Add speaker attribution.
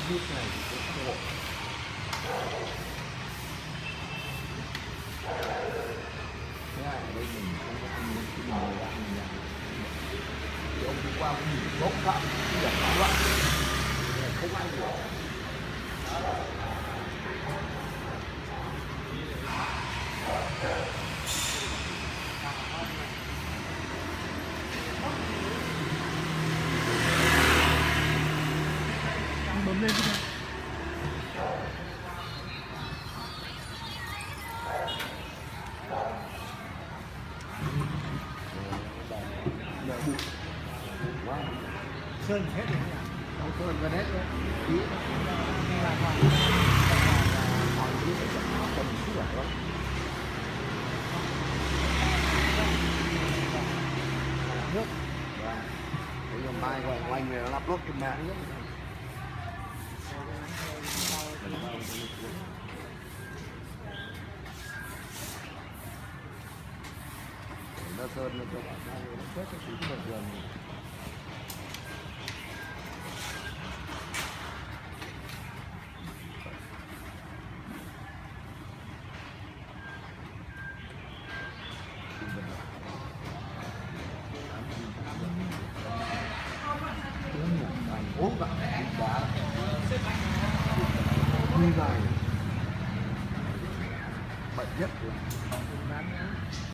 Speaker 1: hút này thì cũng khổ. Thế này ở đây mình không có ăn những cái mình ngồi lại mình làm. Thì ông đi qua cũng nhìn bốc phạm cái điểm đó loạn, không ai được.
Speaker 2: Bấm lên cái này.
Speaker 1: Đợi bụi quá,
Speaker 2: Sơn hết rồi nhỉ?
Speaker 1: không sơn gần hết rồi. Tí
Speaker 2: Là khoảng
Speaker 1: hỏi tí sẽ chẳng nó cần sức khỏe lắm.
Speaker 2: nước.
Speaker 1: Và bây giờ mai gọi oanh về nó lắp lốp trên mạng nữa. Nó sơn nó cho bạn ra nó chết cái thứ bình thường. Uống vào đá như này bệnh nhất là